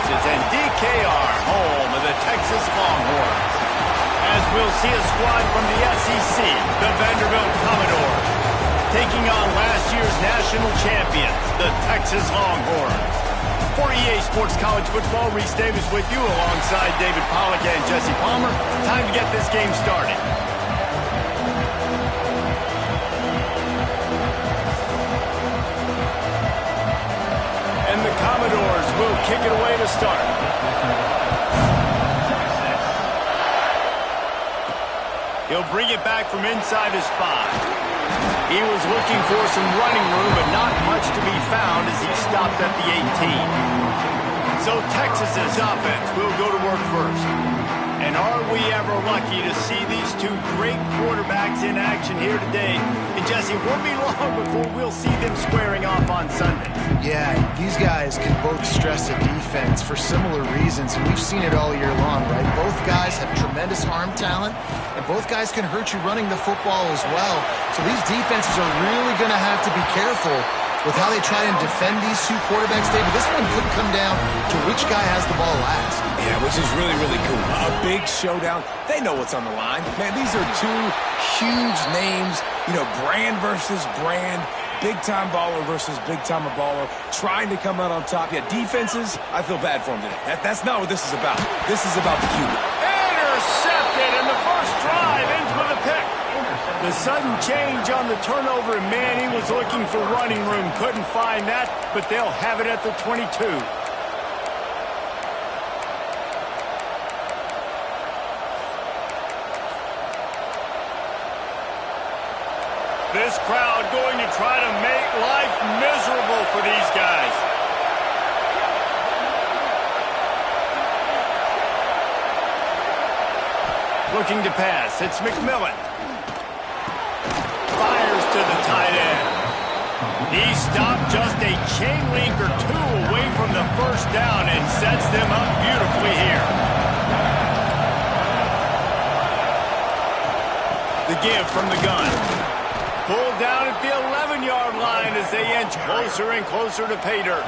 passes, and DKR, home of the Texas Longhorns. As we'll see a squad from the SEC, the Vanderbilt Commodores, taking on last year's national champions, the Texas Longhorns. For EA Sports College Football, Reese Davis with you alongside David Pollack and Jesse Palmer. Time to get this game started. And the Commodores will kick it away to start. He'll bring it back from inside his 5. He was looking for some running room, but not much to be found as he stopped at the 18. So Texas's offense will go to work first. And are we ever lucky to see these two great quarterbacks in action here today? And Jesse, it won't be long before we'll see them squaring off on Sundays. Yeah, these guys can both stress a defense for similar reasons, and we've seen it all year long, right? Both guys have tremendous arm talent, and both guys can hurt you running the football as well. So these defenses are really going to have to be careful with how they try and defend these two quarterbacks, David. This one could come down to which guy has the ball last. Yeah, which is really, really cool. A big showdown. They know what's on the line. Man, these are two huge names, brand versus brand, big-time baller versus big-time baller, trying to come out on top. Yeah, defenses, I feel bad for them today. That's not what this is about. This is about the QB. Intercepted, and the first drive ends with a pick. The sudden change on the turnover, and man, he was looking for running room. Couldn't find that, but they'll have it at the 22. This crowd going to try to make life miserable for these guys. Looking to pass, it's McMillan. Fires to the tight end. He stopped just a chain link or two away from the first down and sets them up beautifully here. The give from the gun. Pulled down at the 11-yard line as they inch closer and closer to pay dirt.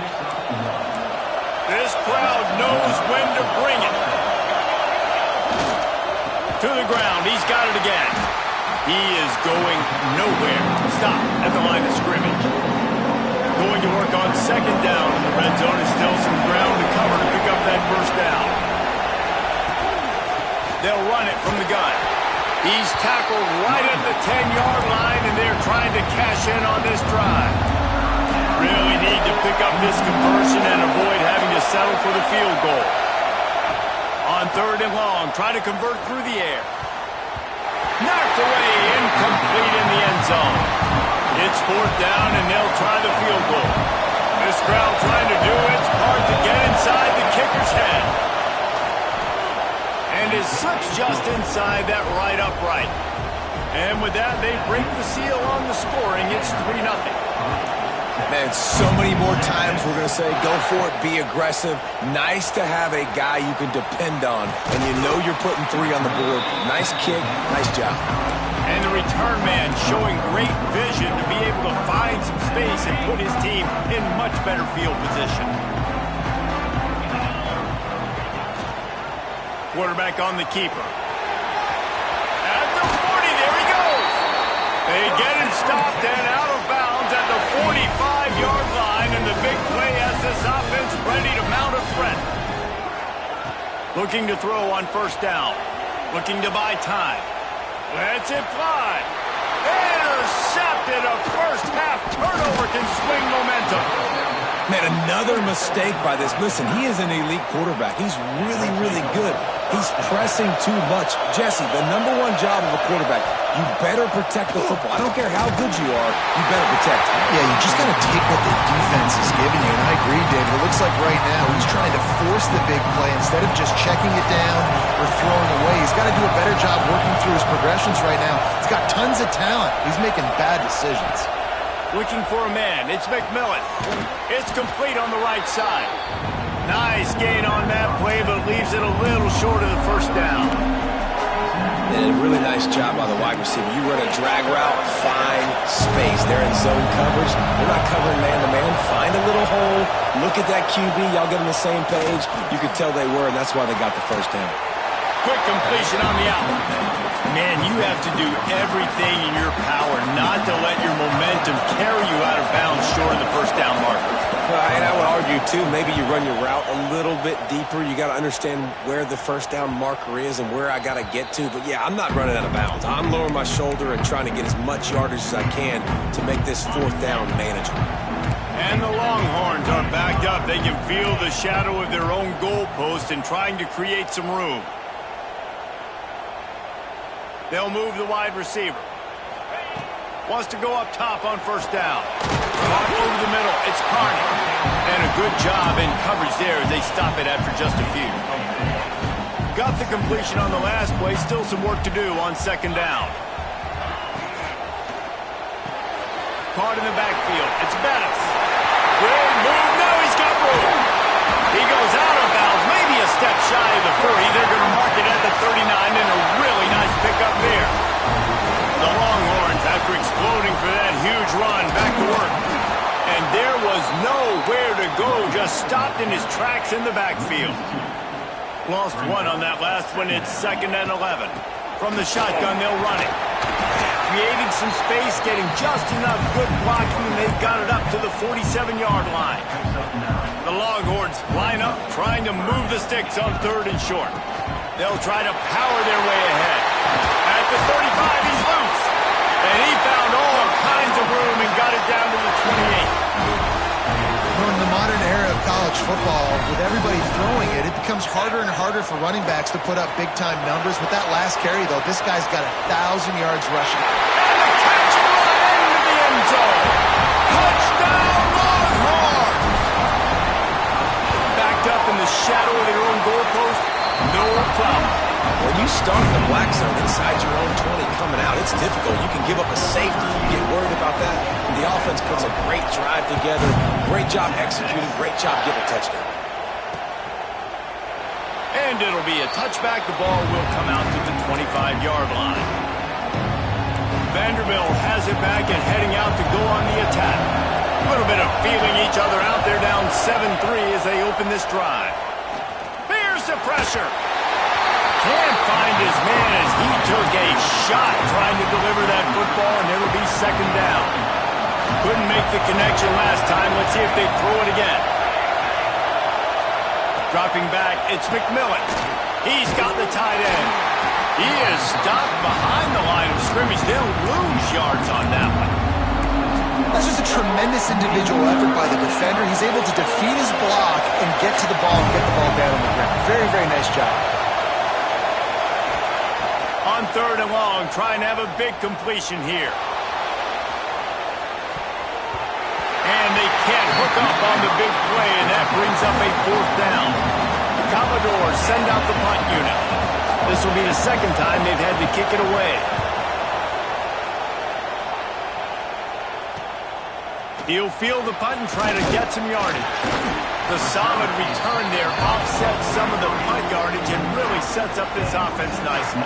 This crowd knows when to bring it. To the ground, he's got it again. He is going nowhere. Stop at the line of scrimmage. Going to work on second down. In the red zone is still some ground to cover to pick up that first down. They'll run it from the gun. He's tackled right at the 10-yard line, and they're trying to cash in on this drive. Really need to pick up this conversion and avoid having to settle for the field goal. On third and long, try to convert through the air. Knocked away, incomplete in the end zone. It's fourth down, and they'll try the field goal. This crowd trying to do its part to get inside the kicker's head. And it slips just inside that right upright. And with that, they break the seal on the scoring. It's 3-0. Man, so many more times we're going to say, go for it, be aggressive. Nice to have a guy you can depend on, and you know you're putting 3 on the board. Nice kick, nice job. And the return man showing great vision to be able to find some space and put his team in much better field position. Quarterback on the keeper. At the 40, there he goes. They get him stopped and out of bounds at the 45-yard line, and the big play has this offense ready to mount a threat. Looking to throw on first down. Looking to buy time. Lets it fly. Intercepted. A first-half turnover can swing momentum. Man, another mistake by this. Listen, he is an elite quarterback. He's really, really good. He's pressing too much. Jesse, the #1 job of a quarterback, you better protect the football. I don't care how good you are, you better protect it. Yeah, you just got to take what the defense is giving you, and I agree, David. It looks like right now he's trying to force the big play instead of just checking it down or throwing away. He's got to do a better job working through his progressions right now. He's got tons of talent. He's making bad decisions. Looking for a man. It's McMillan. It's complete on the right side. Nice gain on that play, but leaves it a little short of the first down. And a really nice job by the wide receiver. You run a drag route, find space. They're in zone coverage. They're not covering man-to-man. Find a little hole, Look at that QB. Y'all get on the same page. You could tell they were, and that's why they got the first down. Quick completion on the out. Man, you have to do everything in your power not to let your momentum carry you out of bounds short of the first down marker. And I would argue, too, maybe you run your route a little bit deeper. You got to understand where the first down marker is and where I got to get to. But, yeah, I'm not running out of bounds. I'm lowering my shoulder and trying to get as much yardage as I can to make this fourth down manageable. And the Longhorns are backed up. They can feel the shadow of their own goalpost and trying to create some room. They'll move the wide receiver. Wants to go up top on first down. Off over the middle. It's Carney. And a good job in coverage there as they stop it after just a few. Got the completion on the last play. Still some work to do on second down. Caught in the backfield. It's Bettis. Great move. Now he's got room. He goes out of bounds. Maybe a step shy of the 30. They're going to mark it at the 39 and a really nice pickup there. The Longhorns, after exploding for that huge run, back to work. And there was nowhere to go. Just stopped in his tracks in the backfield. Lost one on that last one. It's 2nd and 11. From the shotgun, they'll run it. Creating some space, getting just enough good blocking, and they've got it up to the 47-yard line. The Longhorns line up, trying to move the sticks on 3rd and short. They'll try to power their way ahead. At the 35, he's loose. And he found all kinds of room and got it down to the 28. In the modern era of college football, with everybody throwing it, it becomes harder and harder for running backs to put up big-time numbers. With that last carry, though, this guy's got 1,000 yards rushing. And the catch and run into the end zone. Touchdown, Longhorns! Backed up in the shadow of their own goalpost, no problem. When you start in the black zone inside your own 20 coming out, it's difficult. You can give up a safety. You get worried about that. The offense puts a great drive together. Great job executing. Great job getting a touchdown. And it'll be a touchback. The ball will come out to the 25-yard line. Vanderbilt has it back and heading out to go on the attack. A little bit of feeling each other out. They're down 7-3 as they open this drive. Here's the pressure. Can't find his man as he took a shot trying to deliver that football, and it'll be 2nd down. Couldn't make the connection last time. Let's see if they throw it again. Dropping back, it's McMillan. He's got the tight end. He is stopped behind the line of scrimmage. They'll lose yards on that one. That's just a tremendous individual effort by the defender. He's able to defeat his block and get to the ball and get the ball down on the ground. Very, very nice job. On 3rd and long, trying to have a big completion here. And they can't hook up on the big play, and that brings up a 4th down. The Commodores send out the punt unit. This will be the 2nd time they've had to kick it away. He'll field the punt and try to get some yardage. The solid return there offsets some of the punt yardage and really sets up this offense nicely.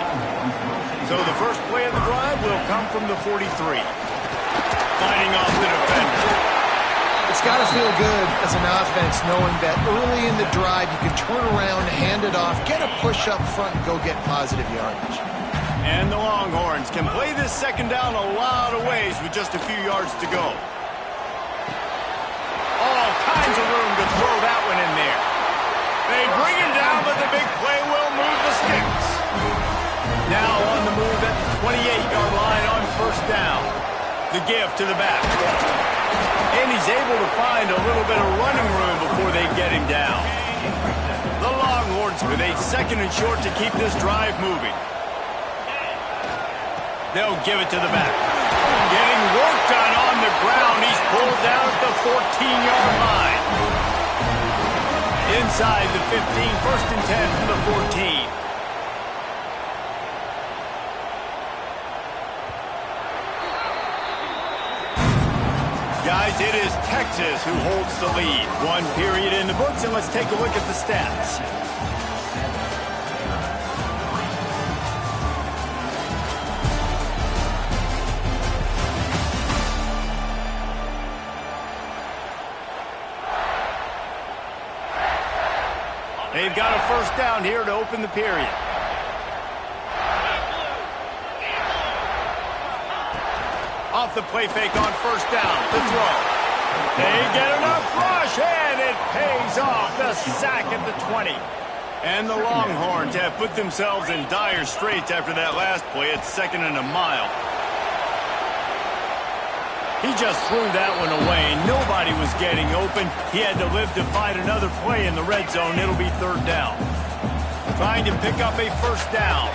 So the first play of the drive will come from the 43. Fighting off the defender. It's got to feel good as an offense knowing that early in the drive you can turn around, hand it off, get a push up front, and go get positive yardage. And the Longhorns can play this 2nd down a lot of ways with just a few yards to go. All kinds of room to throw that one in there. They bring him down, but the big play will move the sticks. Now on the move at the 28-yard line on first down. The give to the back. And he's able to find a little bit of running room before they get him down. The Longhorns with a 2nd and short to keep this drive moving. They'll give it to the back. Getting work done on the ground. He's pulled down at the 14-yard line. Inside the 15, 1st and 10 from the 14. Guys, it is Texas who holds the lead. 1 period in the books, and let's take a look at the stats. They've got a first down here to open the period. Off the play fake on first down to throw. They get enough rush, and it pays off. The sack at the 20. And the Longhorns have put themselves in dire straits after that last play. It's 2nd and a mile. He just threw that one away. Nobody was getting open. He had to live to fight another play in the red zone. It'll be 3rd down. Trying to pick up a first down.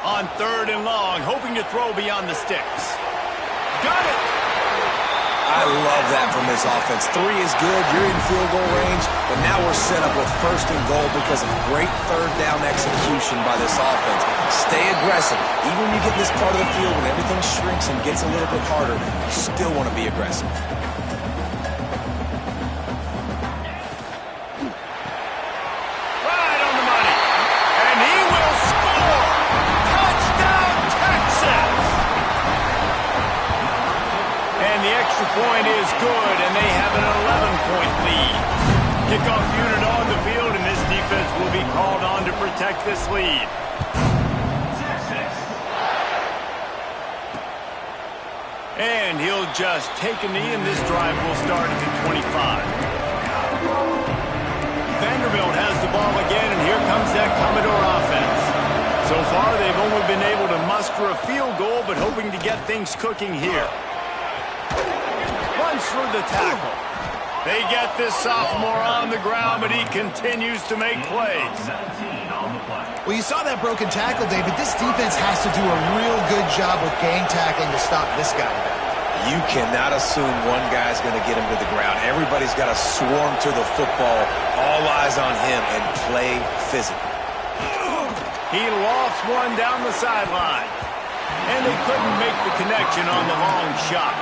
On 3rd and long, hoping to throw beyond the sticks. Got it! I love that from this offense. 3 is good, you're in field goal range, but now we're set up with 1st and goal because of great 3rd down execution by this offense. Stay aggressive. Even when you get this part of the field, when everything shrinks and gets a little bit harder, you still want to be aggressive. Right on the money. And he will score! Touchdown, Texas! And the extra point is good, and they have an 11-point lead. Kickoff unit on the field, and this defense will be called on to protect this lead. And he'll just take a knee, and this drive will start at the 25. Vanderbilt has the ball again, and here comes that Commodore offense. So far, they've only been able to muster a field goal, but hoping to get things cooking here. Runs through the tackle. They get this sophomore on the ground, but he continues to make plays. Well, you saw that broken tackle, David. This defense has to do a real good job with gang tackling to stop this guy. You cannot assume one guy's going to get him to the ground. Everybody's got to swarm to the football, all eyes on him, and play physical. He lofts one down the sideline. And they couldn't make the connection on the long shot.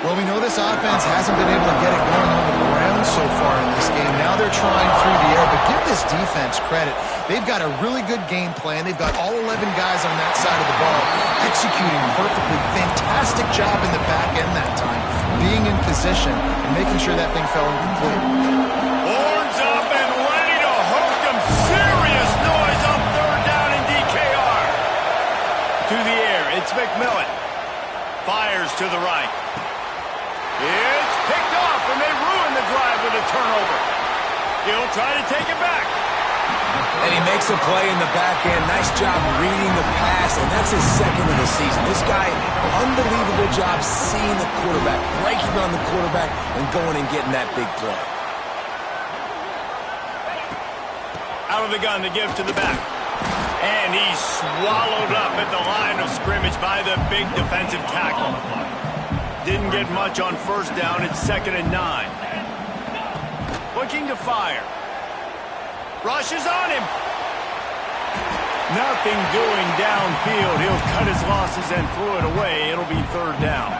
Well, we know this offense hasn't been able to get it going on the ground so far in this game. Now they're trying through the air, but give this defense credit. They've got a really good game plan. They've got all 11 guys on that side of the ball executing perfectly. Fantastic job in the back end that time, being in position and making sure that thing fell incomplete. Horns up and ready to hook them. Serious noise on 3rd down in DKR. To the air, it's McMillan. Fires to the right. It's picked off, and they ruin the drive with a turnover. He'll try to take it back. And he makes a play in the back end. Nice job reading the pass, and that's his 2nd of the season. This guy, unbelievable job seeing the quarterback, breaking on the quarterback, and going and getting that big play. Out of the gun to give to the back. And he's swallowed up at the line of scrimmage by the big defensive tackle. Didn't get much on 1st down. It's 2nd and 9. Looking to fire. Rushes on him. Nothing doing downfield. He'll cut his losses and throw it away. It'll be 3rd down.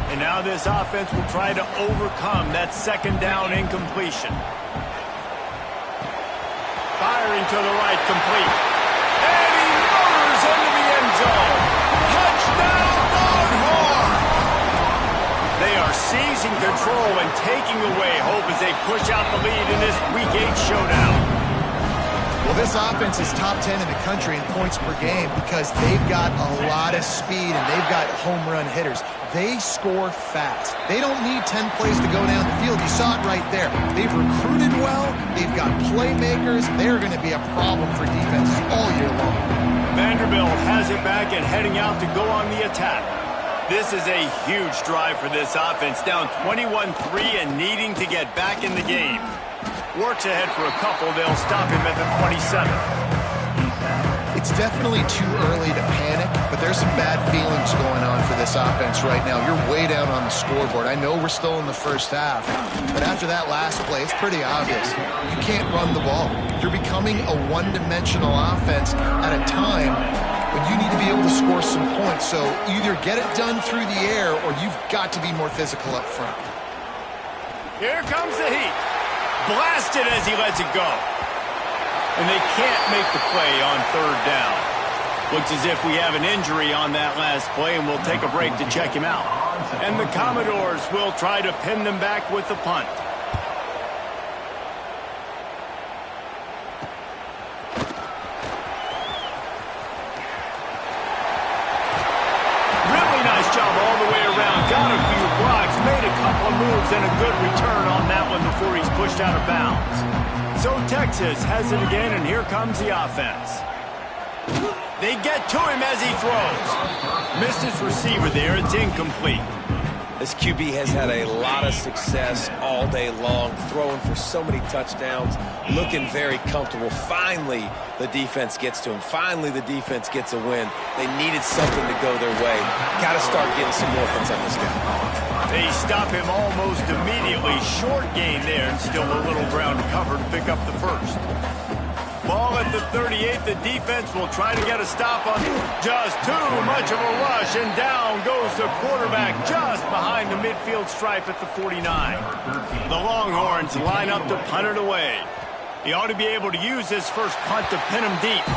And now this offense will try to overcome that 2nd down incompletion. Firing to the right, complete. And he motors into the end zone. Touchdown, Longhorn! They are seizing control and taking away hope as they push out the lead in this Week 8 showdown. Well, this offense is top 10 in the country in points per game because they've got a lot of speed and they've got home run hitters. They score fast. They don't need 10 plays to go down the field. You saw it right there. They've recruited well. They've got playmakers. They're going to be a problem for defenses all year long. Vanderbilt has it back and heading out to go on the attack. This is a huge drive for this offense, down 21-3 and needing to get back in the game. Works ahead for a couple. They'll stop him at the 27. It's definitely too early to panic, but there's some bad feelings going on for this offense right now. You're way down on the scoreboard. I know we're still in the first half, but after that last play, it's pretty obvious. You can't run the ball. You're becoming a one-dimensional offense at a time when you need to be able to score some points. So either get it done through the air or you've got to be more physical up front. Here comes the heat. Blasted as he lets it go. And they can't make the play on 3rd down. Looks as if we have an injury on that last play, and we'll take a break to check him out. And the Commodores will try to pin them back with the punt. Really nice job all the way around. Got a few blocks, made a couple of moves, and a good return on that one before he's pushed out of bounds. So Texas has it again, and here comes the offense. They get to him as he throws. Missed his receiver there. It's incomplete. This QB has had a lot of success all day long, throwing for so many touchdowns, looking very comfortable. Finally, the defense gets to him. Finally, the defense gets a win. They needed something to go their way. Got to start getting some offense on this guy. They stop him almost immediately. Short gain there, and still a little ground to cover to pick up the first. Ball at the 38. The defense will try to get a stop on just too much of a rush, and down goes the quarterback just behind the midfield stripe at the 49. The Longhorns line up to punt it away. He ought to be able to use his first punt to pin him deep.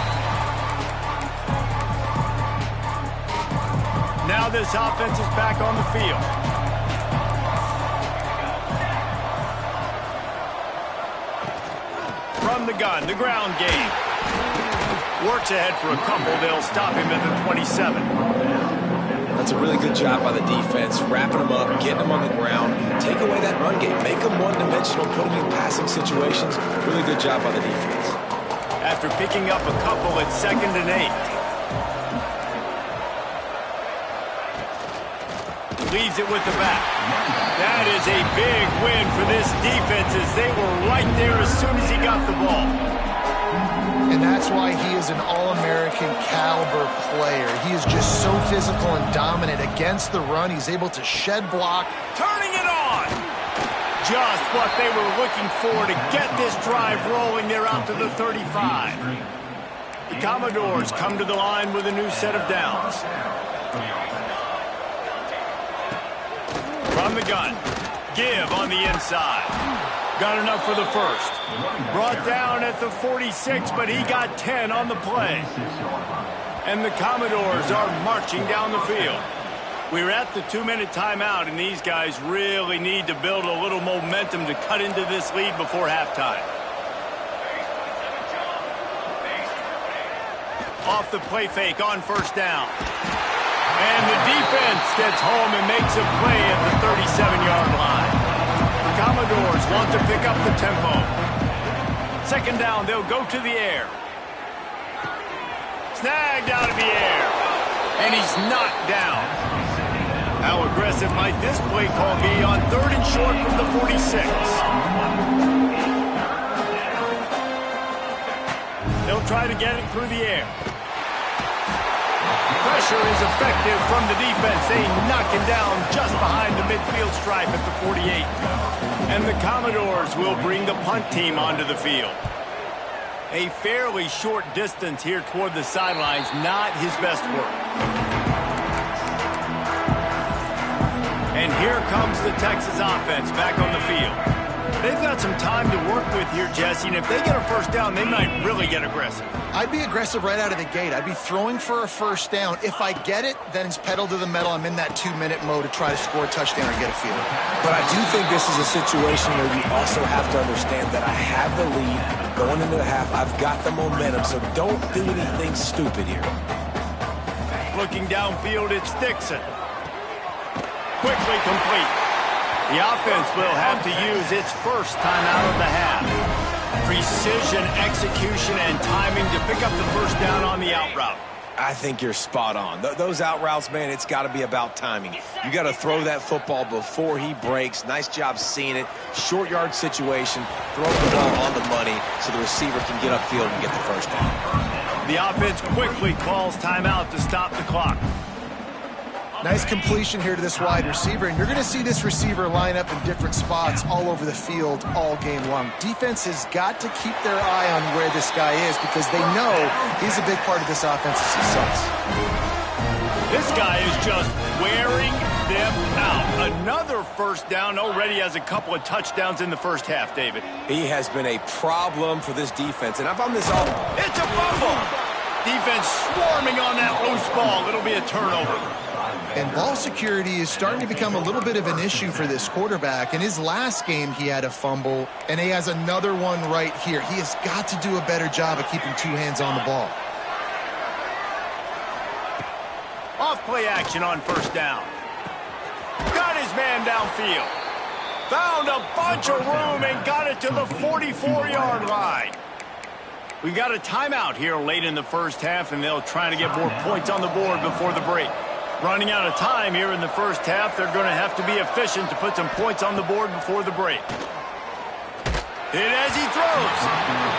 Now this offense is back on the field. From the gun, the ground game. Works ahead for a couple. They'll stop him at the 27. That's a really good job by the defense, wrapping him up, getting him on the ground, take away that run game, make him one-dimensional, put him in passing situations. Really good job by the defense. After picking up a couple at 2nd and 8. Leaves it with the back. That is a big win for this defense, as they were right there as soon as he got the ball. And that's why he is an All-American caliber player. He is just so physical and dominant against the run. He's able to shed block. Turning it on! Just what they were looking for to get this drive rolling. They're out to the 35. The Commodores come to the line with a new set of downs. From the gun, give on the inside. Got enough for the first. Brought down at the 46, but he got 10 on the play. And the Commodores are marching down the field. We're at the 2-minute timeout, and these guys really need to build a little momentum to cut into this lead before halftime. Off the play fake on first down. And the defense gets home and makes a play at the 37-yard line. The Commodores want to pick up the tempo. 2nd down, they'll go to the air. Snagged out of the air. And he's knocked down. How aggressive might this play call be on 3rd and short from the 46? They'll try to get it through the air. Pressure is effective from the defense. They knock him down just behind the midfield stripe at the 48. And the Commodores will bring the punt team onto the field. A fairly short distance here toward the sidelines, not his best work. And here comes the Texas offense back on the field. They've got some time to work with here, Jesse, and if they get a first down, they might really get aggressive. I'd be aggressive right out of the gate. I'd be throwing for a first down. If I get it, then it's pedal to the metal. I'm in that 2-minute mode to try to score a touchdown or get a field. But I do think this is a situation where you also have to understand that I have the lead going into the half. I've got the momentum, so don't do anything stupid here. Looking downfield, it's Dixon. Quickly complete. The offense will have to use its first timeout of the half. Precision, execution, and timing to pick up the first down on the out route. I think you're spot on. Those out routes, man, it's got to be about timing. You got to throw that football before he breaks. Nice job seeing it. Short yard situation. Throw the ball on the money so the receiver can get upfield and get the first down. The offense quickly calls timeout to stop the clock. Nice completion here to this wide receiver, and you're going to see this receiver line up in different spots all over the field all game long. Defense has got to keep their eye on where this guy is because they know he's a big part of this offense's success. This guy is just wearing them out. Another first down, already has a couple of touchdowns in the first half, David. He has been a problem for this defense, and I've on this all. It's a fumble! Defense swarming on that loose ball. It'll be a turnover. And ball security is starting to become a little bit of an issue for this quarterback. In his last game, he had a fumble, and he has another one right here. He has got to do a better job of keeping two hands on the ball. Off play action on first down. Got his man downfield. Found a bunch of room and got it to the 44-yard line. We got a timeout here late in the first half, and they'll try to get more points on the board before the break. Running out of time here in the first half, they're going to have to be efficient to put some points on the board before the break. Hit as he throws.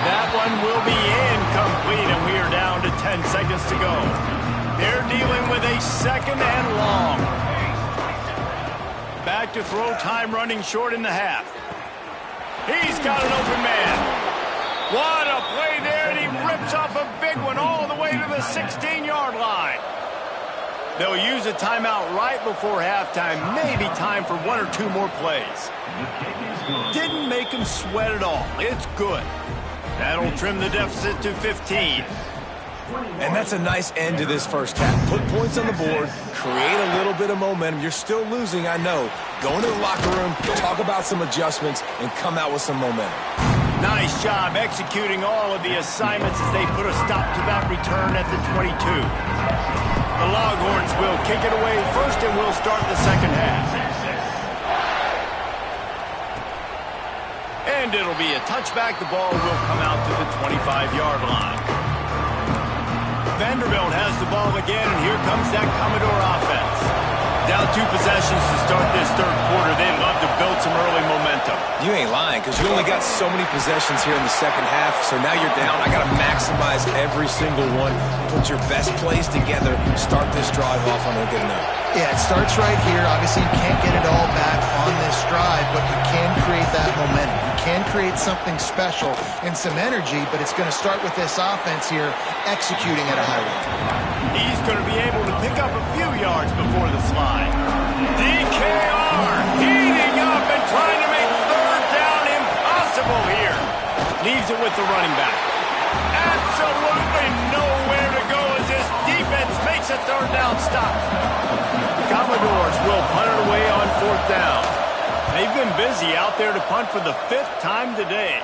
That one will be incomplete, and we are down to 10 seconds to go. They're dealing with a second and long. Back to throw, time running short in the half. He's got an open man. What a play there, and he rips off a big one all the way to the 16-yard line. They'll use a timeout right before halftime. Maybe time for one or two more plays. Didn't make him sweat at all. It's good. That'll trim the deficit to 15. And that's a nice end to this first half. Put points on the board, create a little bit of momentum. You're still losing, I know. Go into the locker room, talk about some adjustments, and come out with some momentum. Nice job executing all of the assignments as they put a stop to that return at the 22. The Longhorns will kick it away first, and we'll start the second half. And it'll be a touchback. The ball will come out to the 25-yard line. Vanderbilt has the ball again, and here comes that Commodore offense. Down 2 possessions to start this third quarter. They'd love to build some early momentum. You ain't lying, because you only got so many possessions here in the second half, so now you're down. I got to maximize every single one. Put your best plays together. Start this drive off on a good note. Yeah, it starts right here. Obviously, you can't get it all back on this drive, but you can create that momentum. You can create something special and some energy, but it's going to start with this offense here executing at a high rate. He's going to be able to pick up a few yards before the slide. DKR heating up and trying to make third down impossible here. Leaves it with the running back. Absolutely nowhere to go as this defense makes a third down stop. Commodores will punt it away on fourth down. They've been busy out there to punt for the 5th time today.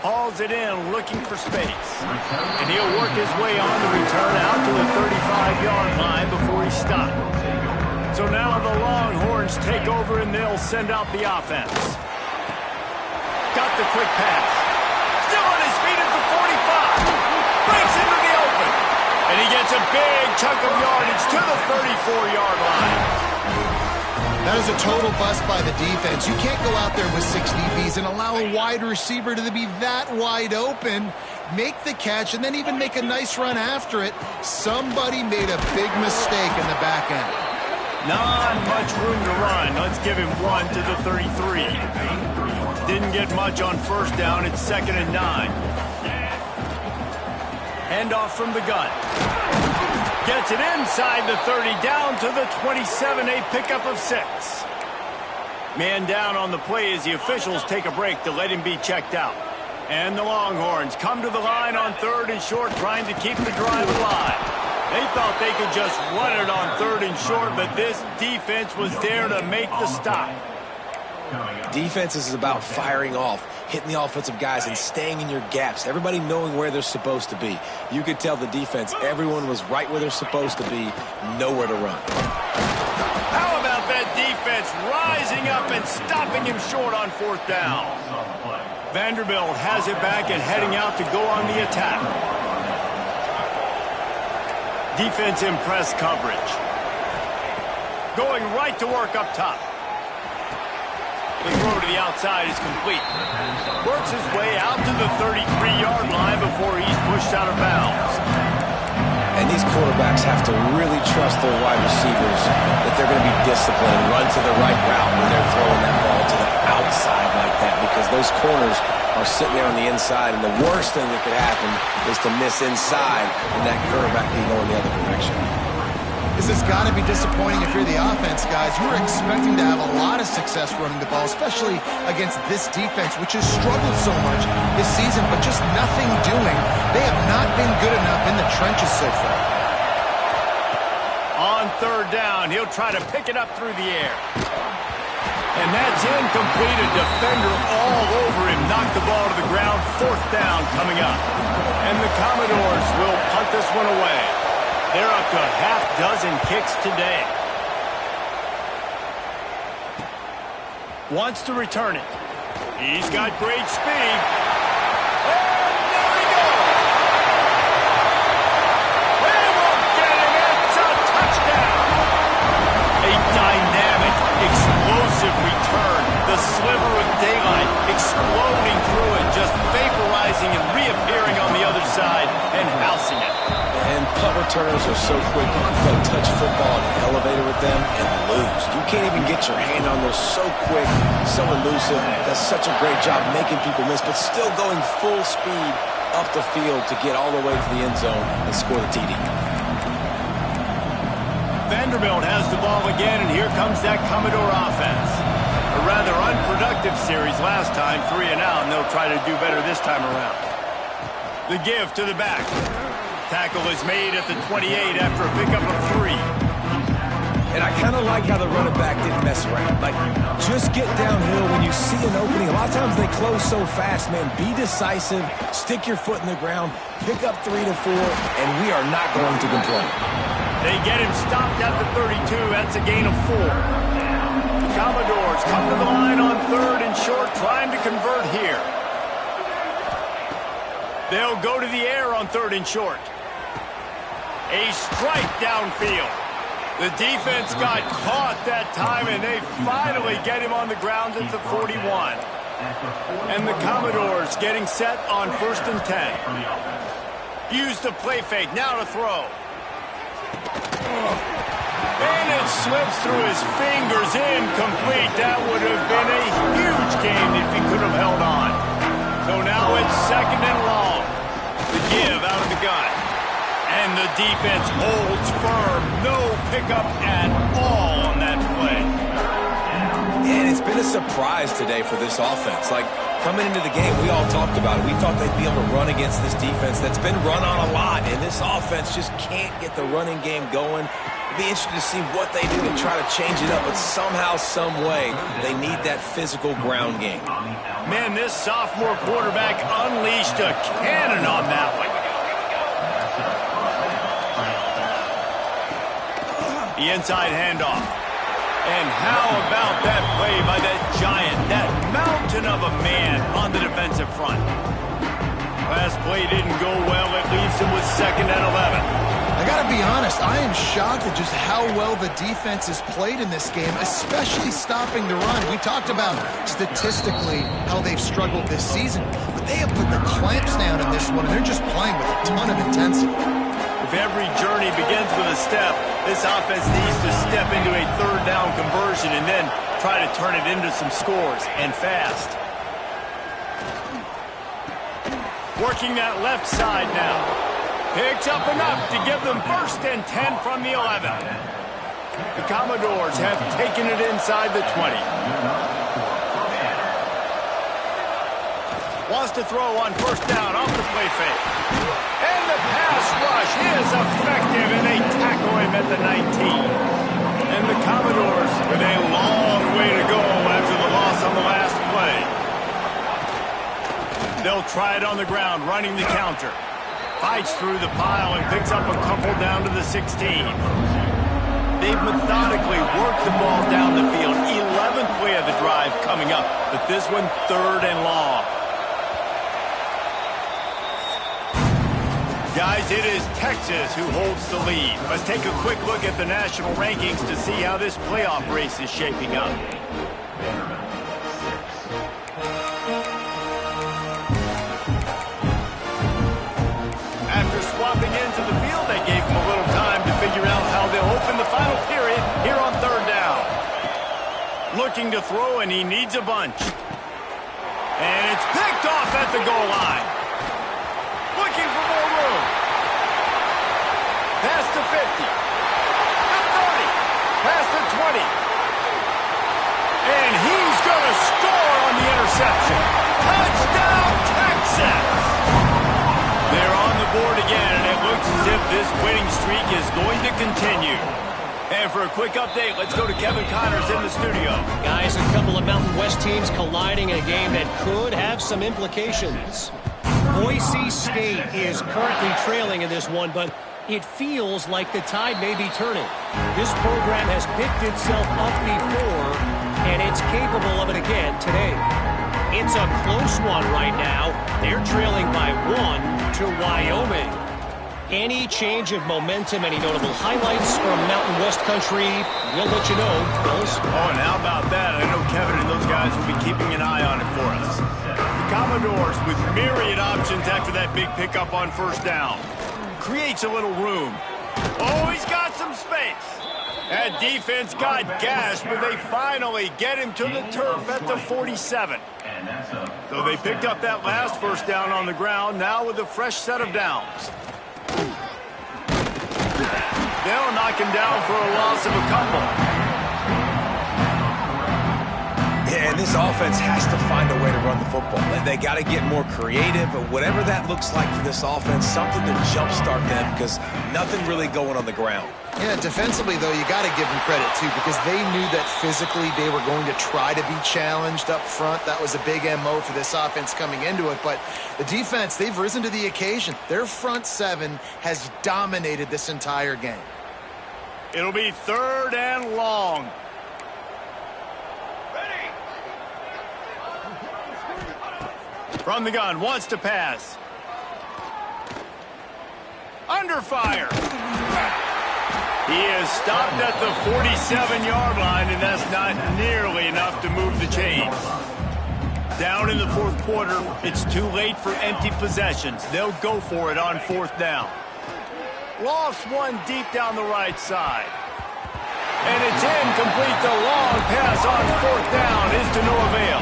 Hauls it in, looking for space. And he'll work his way on the return out to the 35-yard line before he stopped. So now the Longhorns take over, and they'll send out the offense. Got the quick pass. Still on his feet at the 45. Breaks into the open. And he gets a big chunk of yardage to the 34-yard line. That is a total bust by the defense. You can't go out there with 6 DBs and allow a wide receiver to be that wide open, make the catch, and then even make a nice run after it. Somebody made a big mistake in the back end. Not much room to run. Let's give him 1 to the 33. Didn't get much on first down. It's 2nd and 9. Handoff from the gun. Gets it inside the 30, down to the 27, a pickup of 6. Man down on the play as the officials take a break to let him be checked out. And the Longhorns come to the line on 3rd and short, trying to keep the drive alive. They thought they could just run it on 3rd and short, but this defense was there to make the stop. Defense is about firing off, hitting the offensive guys and staying in your gaps. Everybody knowing where they're supposed to be. You could tell the defense, everyone was right where they're supposed to be, nowhere to run. How about that defense rising up and stopping him short on 4th down? Vanderbilt has it back and heading out to go on the attack. Defense in press coverage. Going right to work up top. The throw to the outside is complete. Works his way out to the 33-yard line before he's pushed out of bounds. And these quarterbacks have to really trust their wide receivers that they're going to be disciplined, run to the right route when they're throwing that ball to the outside like that, because those corners are sitting there on the inside, and the worst thing that could happen is to miss inside and that quarterback can go in the other direction. This has got to be disappointing if you're the offense, guys. You were expecting to have a lot of success running the ball, especially against this defense, which has struggled so much this season, but just nothing doing. They have not been good enough in the trenches so far. On third down, he'll try to pick it up through the air. And that's incomplete. A defender all over him. Knocked the ball to the ground. Fourth down coming up. And the Commodores will punt this one away. They're up to a half dozen kicks today. Wants to return it. He's got great speed. And there he goes. They won't get him. It's a touchdown. A dynamic, explosive return. The sliver of daylight exploding through it, just vaporizing and reappearing on the other side and housing it. And punt returners are so quick. You can play touch football in an elevator with them and lose. You can't even get your hand on those. So quick, so elusive. Does such a great job making people miss, but still going full speed up the field to get all the way to the end zone and score the TD. Vanderbilt has the ball again, and here comes that Commodore offense. A rather unproductive series last time, 3 and out, and they'll try to do better this time around. The give to the back. Tackle is made at the 28 after a pickup of 3. And I kind of like how the running back didn't mess around. Like, just get downhill when you see an opening. A lot of times they close so fast, man. Be decisive, stick your foot in the ground, pick up 3 to 4, and we are not going to complain. They get him stopped at the 32. That's a gain of 4. The Commodores come to the line on third and short, trying to convert here. They'll go to the air on third and short. A strike downfield. The defense got caught that time, and they finally get him on the ground at the 41. And the Commodores getting set on 1st and 10. Use the play fake. Now to throw. And it slips through his fingers. Incomplete. That would have been a huge gain if he could have held on. So now it's 2nd and long. The give out of the gun. And the defense holds firm. No pickup at all on that play. And it's been a surprise today for this offense. Like, coming into the game, we all talked about it. We thought they'd be able to run against this defense that's been run on a lot. And this offense just can't get the running game going. It'd be interesting to see what they do to try to change it up. But somehow, some way, they need that physical ground game. Man, this sophomore quarterback unleashed a cannon on that one. The inside handoff. And how about that play by that giant, that mountain of a man on the defensive front? Last play didn't go well. It leaves him with 2nd and 11. I gotta be honest, I am shocked at just how well the defense has played in this game, especially stopping the run. We talked about statistically how they've struggled this season, but they have put the clamps down in this one, and they're just playing with a ton of intensity. If every journey begins with a step, this offense needs to step into a 3rd down conversion and then try to turn it into some scores, and fast. Working that left side now. Picks up enough to give them 1st and 10 from the 11. The Commodores have taken it inside the 20. Wants to throw on 1st down off the play fake. And the pass rush is effective, and they tackle him at the 19. And the Commodores with a long way to go after the loss on the last play. They'll try it on the ground, running the counter. Fights through the pile and picks up a couple down to the 16. They've methodically worked the ball down the field. 11th play of the drive coming up, but this one 3rd and long. Guys, it is Texas who holds the lead. Let's take a quick look at the national rankings to see how this playoff race is shaping up. After swapping into the field, they gave him a little time to figure out how they'll open the final period here on 3rd down. Looking to throw, and he needs a bunch. And it's picked off at the goal line. Looking for more room. Past the 50. And he's going to score on the interception. Touchdown, Texas! They're on the board again, and it looks as if this winning streak is going to continue. And for a quick update, let's go to Kevin Connors in the studio. Guys, a couple of Mountain West teams colliding in a game that could have some implications. Boise State is currently trailing in this one, but it feels like the tide may be turning. This program has picked itself up before, and it's capable of it again today. It's a close one right now. They're trailing by 1 to Wyoming. Any change of momentum, any notable highlights from Mountain West country, we'll let you know, fellas. Oh, and how about that? I know Kevin and those guys will be keeping an eye on it for us. The Commodores with myriad options after that big pickup on first down. Creates a little room. Oh, he's got some space. That defense got gashed, but they finally get him to the turf at the 47. So they picked up that last first down on the ground, now with a fresh set of downs. They'll knock him down for a loss of a couple. Yeah, and this offense has to find a way to run the football. They got to get more creative, but whatever that looks like for this offense, something to jumpstart them because nothing really going on the ground. Yeah, defensively, though, you got to give them credit, too, because they knew that physically they were going to try to be challenged up front. That was a big MO for this offense coming into it. But the defense, they've risen to the occasion. Their front seven has dominated this entire game. It'll be 3rd and long. From the gun, wants to pass. Under fire. He is stopped at the 47-yard line, and that's not nearly enough to move the chains. Down in the 4th quarter, it's too late for empty possessions. They'll go for it on 4th down. Lost one deep down the right side. And it's incomplete. The long pass on 4th down is to no avail.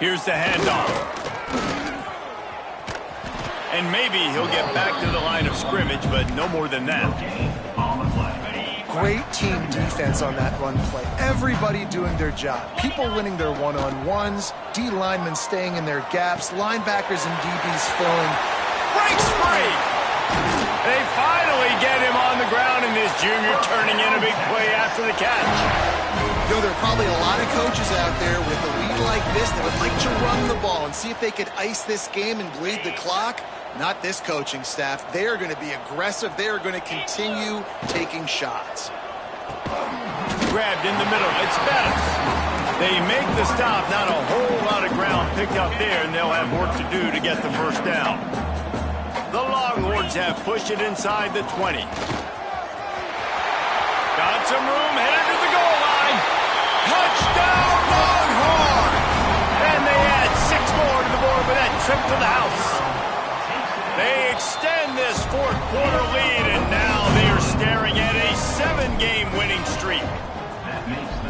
Here's the handoff. And maybe he'll get back to the line of scrimmage, but no more than that. Great team defense on that run play. Everybody doing their job. People winning their one-on-ones, D linemen staying in their gaps, linebackers and DBs filling. Breaks free! They finally get him on the ground, and this junior turning in a big play after the catch. You know, there are probably a lot of coaches out there with a lead like this that would like to run the ball and see if they could ice this game and bleed the clock. Not this coaching staff. They are going to be aggressive. They are going to continue taking shots. Grabbed in the middle. It's Bettis. They make the stop. Not a whole lot of ground picked up there, and they'll have work to do to get the first down. The Longhorns have pushed it inside the 20. Got some room, headed to the goal line. Touchdown, Longhorns! And they add 6 more to the board with that trip to the house. They extend this 4th quarter lead, and now they are staring at a 7-game winning streak.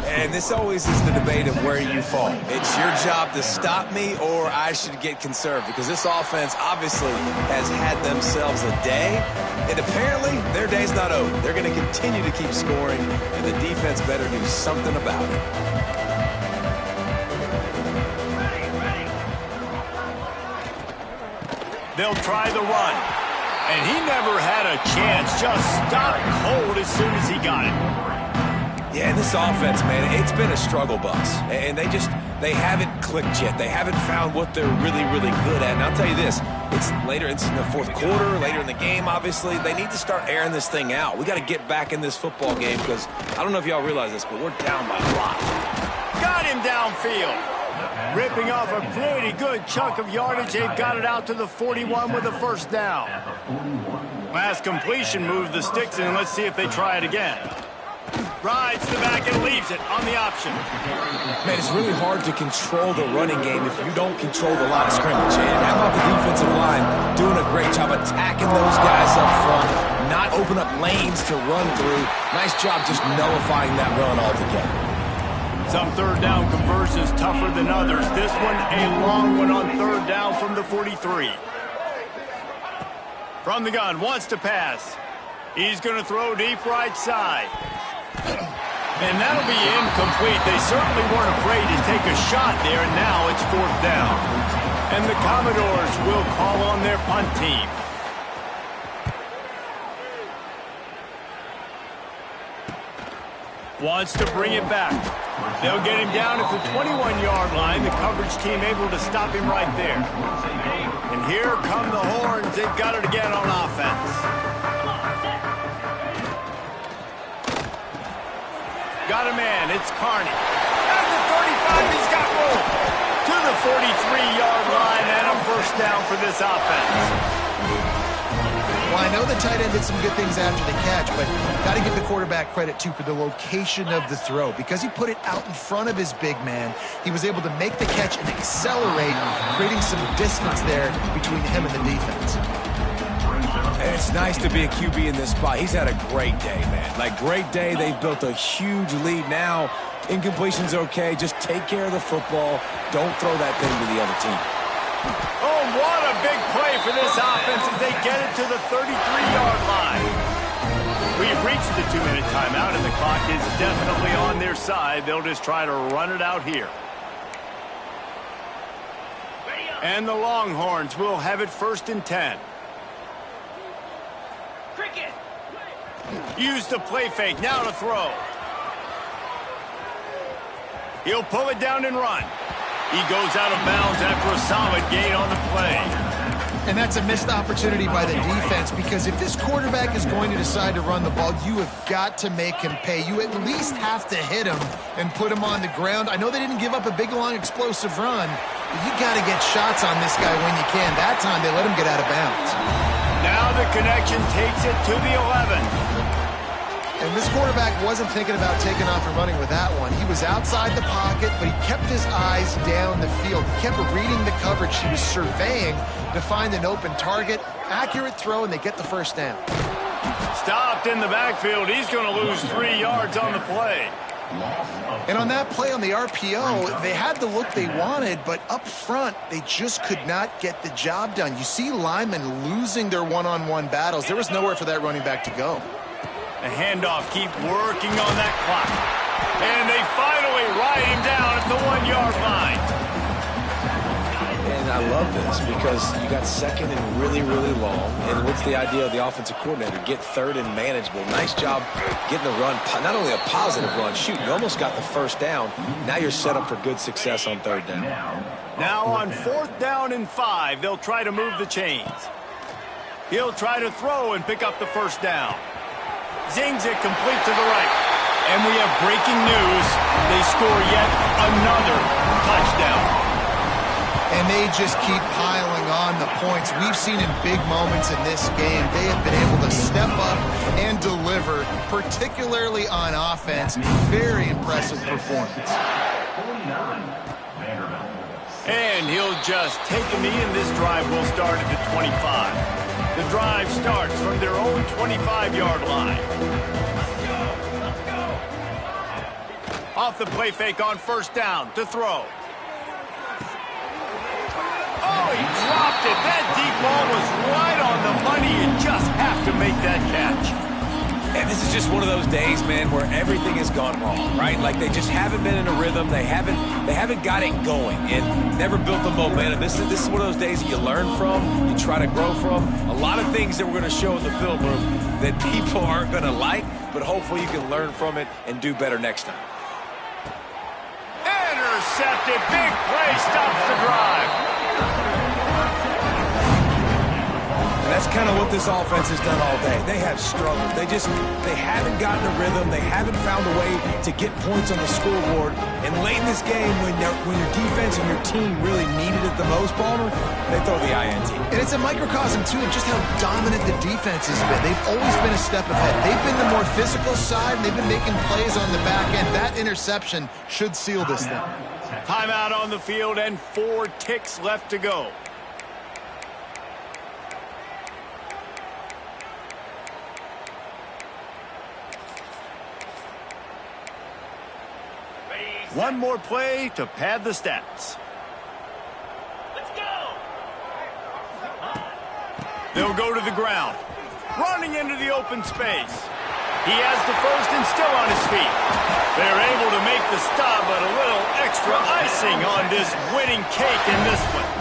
And this always is the debate of where you fall. It's your job to stop me, or I should get conserved, because this offense obviously has had themselves a day, and apparently their day's not over. They're going to continue to keep scoring, and the defense better do something about it. They'll try the run. And he never had a chance. Just stopped cold as soon as he got it. Yeah, and this offense, man, it's been a struggle bus. And they haven't clicked yet. They haven't found what they're really, really good at. And I'll tell you this, it's in the 4th quarter, later in the game, obviously. They need to start airing this thing out. We got to get back in this football game because I don't know if y'all realize this, but we're down by a lot. Got him downfield. Ripping off a pretty good chunk of yardage. They've got it out to the 41 with a first down. Last completion moved the sticks in. Let's see if they try it again. Rides the back and leaves it on the option. Man, it's really hard to control the running game if you don't control the line of scrimmage. And how about the defensive line doing a great job attacking those guys up front, not open up lanes to run through. Nice job just nullifying that run altogether. Some 3rd down conversions tougher than others. This one, a long one on 3rd down from the 43. From the gun, wants to pass. He's going to throw deep right side. And that'll be incomplete. They certainly weren't afraid to take a shot there, and now it's 4th down. And the Commodores will call on their punt team. Wants to bring it back. They'll get him down at the 21-yard line. The coverage team able to stop him right there. And here come the horns. They've got it again on offense. Got a man. It's Carney. At the 35, he's got room. To the 43-yard line and a first down for this offense. Well, I know the tight end did some good things after the catch, but got to give the quarterback credit, too, for the location of the throw. Because he put it out in front of his big man, he was able to make the catch and accelerate, creating some distance there between him and the defense. And it's nice to be a QB in this spot. He's had a great day, man. Like, great day. They've built a huge lead now. Incompletion's okay. Just take care of the football. Don't throw that thing to the other team. Oh, what a big play for this offense as they get it to the 33-yard line. We've reached the 2-minute timeout, and the clock is definitely on their side. They'll just try to run it out here. And the Longhorns will have it 1st and 10. Use the play fake, now to throw. He'll pull it down and run. He goes out of bounds after a solid gain on the play. And that's a missed opportunity by the defense, because if this quarterback is going to decide to run the ball, you have got to make him pay. You at least have to hit him and put him on the ground. I know they didn't give up a big, long, explosive run, but you got to get shots on this guy when you can. That time they let him get out of bounds. Now the connection takes it to the 11. And this quarterback wasn't thinking about taking off and running with that one. He was outside the pocket, but he kept his eyes down the field. He kept reading the coverage. He was surveying to find an open target. Accurate throw, and they get the first down. Stopped in the backfield. He's going to lose 3 yards on the play. And on that play on the RPO, they had the look they wanted, but up front, they just could not get the job done. You see linemen losing their one-on-one battles. There was nowhere for that running back to go. The handoff, keep working on that clock. And they finally ride him down at the 1-yard line. And I love this because you got 2nd and really, really long. And what's the idea of the offensive coordinator? Get 3rd and manageable. Nice job getting the run. Not only a positive run, shoot, you almost got the first down. Now you're set up for good success on 3rd down. Now on 4th down and 5, they'll try to move the chains. He'll try to throw and pick up the first down. Zings it complete to the right. And we have breaking news. They score yet another touchdown. And they just keep piling on the points. We've seen in big moments in this game, they have been able to step up and deliver, particularly on offense. Very impressive performance. And he'll just take a knee, and this drive will start at the 25. The drive starts from their own 25-yard line. Off the play fake on 1st down to throw. Oh, he dropped it. That deep ball was right on the money. You just have to make that catch. And this is just one of those days, man, where everything has gone wrong, right? Like they just haven't been in a rhythm. They haven't got it going and never built the momentum. This is one of those days that you learn from, you try to grow from. A lot of things that we're going to show in the film room that people aren't going to like, but hopefully you can learn from it and do better next time. Intercepted. Big play stops the drive. And that's kind of what this offense has done all day. They have struggled. They haven't gotten a rhythm. They haven't found a way to get points on the scoreboard. And late in this game, when your defense and your team really needed it the most, Palmer, they throw the INT. And it's a microcosm, too, of just how dominant the defense has been. They've always been a step ahead. They've been the more physical side, and they've been making plays on the back end. That interception should seal this thing. Timeout on the field and 4 ticks left to go. One more play to pad the stats. Let's go. They'll go to the ground. Running into the open space. He has the first and still on his feet. They're able to make the stop, but a little extra icing on this winning cake in this one.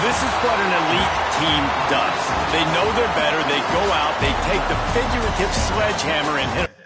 This is what an elite team does. They know they're better. They go out. They take the figurative sledgehammer and hit.